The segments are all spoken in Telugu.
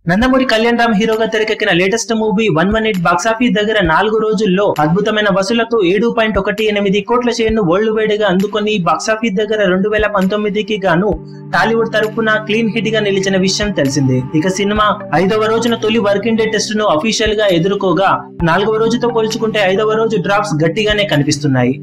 నందమూరి కళ్యాణ్ రామ్ హీరోగా తెరకెక్కిన లేటెస్ట్ మూవీ 118 బాక్సాఫీస్ దగ్గర 4 రోజుల్లో అద్భుతమైన వసూలతో 7.18 కోట్ల షేర్ను వరల్డ్ వైడ్ గా అందుకొని బాక్సాఫీస్ దగ్గర 2019కి గాను టాలీవుడ్ తరపున క్లీన్ హిట్ గా నిలిచిన విషయం తెలిసిందే. ఇక సినిమా 5వ రోజున తొలి వర్కింగ్ డే టెస్ట్ ను అఫీషియల్ గా ఎదుర్కోగా 4వ రోజుతో పోల్చుకుంటే 5వ రోజు డ్రాప్స్ గట్టిగానే కనిపిస్తున్నాయి.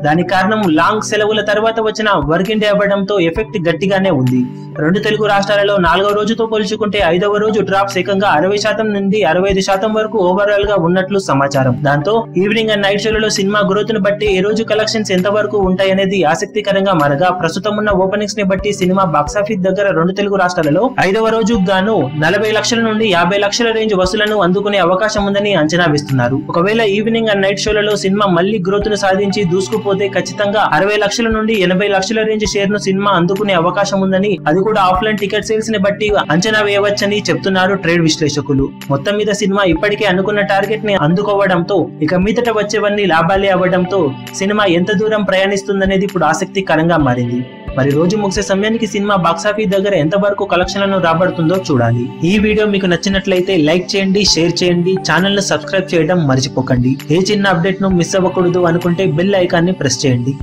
దానికి కారణం లాంగ్ సెలవుల తర్వాత వచ్చిన వర్కింగ్ డే అవ్వడంతో ఎఫెక్ట్ గట్టిగానే ఉంది. రెండు తెలుగు రాష్ట్రాలలో 4వ రోజుతో పోల్చుకుంటే 5వ రోజు డ్రాప్స్ ఏకంగా 60% నుండి 65% వరకు ఓవరాల్ గా ఉన్నట్లు సమాచారం. దాంతో ఈవినింగ్ అండ్ నైట్ షోలలో సినిమా గ్రోత్ ను బట్టి ఏ రోజు కలెక్షన్స్ ఎంత వరకు ఉంటాయనేది ఆసక్తికరంగా మారగా, ప్రస్తుతం ఉన్న ఓపెనింగ్స్ ని బట్టి సినిమా బాక్సాఫీస్ దగ్గర రెండు తెలుగు రాష్ట్రాలలో 5వ రోజు గాను 40 లక్షల నుండి 50 లక్షల రేంజ్ వసూలను అందుకునే అవకాశం ఉందని అంచనా వేస్తున్నారు. ఒకవేళ ఈవినింగ్ అండ్ నైట్ షోలలో సినిమా మళ్లీ గ్రోత్ ను సాధించి దూసుకుపోతే ఖచ్చితంగా 60 లక్షల నుండి 80 లక్షల రేంజ్ షేర్ ను సినిమా అందుకునే అవకాశం ఉందని, అది కూడా ఆఫ్లైన్ టికెట్ సేల్స్ ని బట్టి అంచనా వేయవచ్చని చెప్తున్నారు ట్రేడ్ విశ్లేషకులు. మొత్తం మీద సినిమా ఇప్పటికే అనుకున్న టార్గెట్ ని అందుకోవడంతో ఇక మీదట వచ్చేవన్నీ లాభాలే అవ్వడంతో సినిమా ఎంత దూరం ప్రయాణిస్తుందనేది ఇప్పుడు ఆసక్తికరంగా మారింది. మరి రోజు ముగిసే సమయానికి సినిమా బాక్సాఫీస్ దగ్గర ఎంత వరకు కలెక్షన్లను రాబడుతుందో చూడాలి. ఈ వీడియో మీకు నచ్చినట్లయితే లైక్ చేయండి, షేర్ చేయండి, ఛానల్ ను సబ్స్క్రైబ్ చేయడం మర్చిపోకండి. ఏ చిన్న అప్డేట్ ను మిస్ అవ్వకూడదు అనుకుంటే బెల్ ఐకాన్ ని ప్రెస్ చేయండి.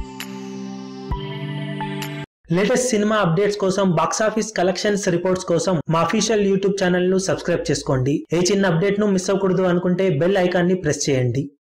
లేటెస్ట్ సినిమా అప్డేట్స్ కోసం, బాక్సాఫీస్ కలెక్షన్స్ రిపోర్ట్స్ కోసం మా అఫీషియల్ యూట్యూబ్ ఛానల్ ను సబ్స్క్రైబ్ చేసుకోండి. ఏ చిన్న అప్డేట్ ను మిస్ అవ్వకూడదు అనుకుంటే బెల్ ఐకాన్ ని ప్రెస్ చేయండి.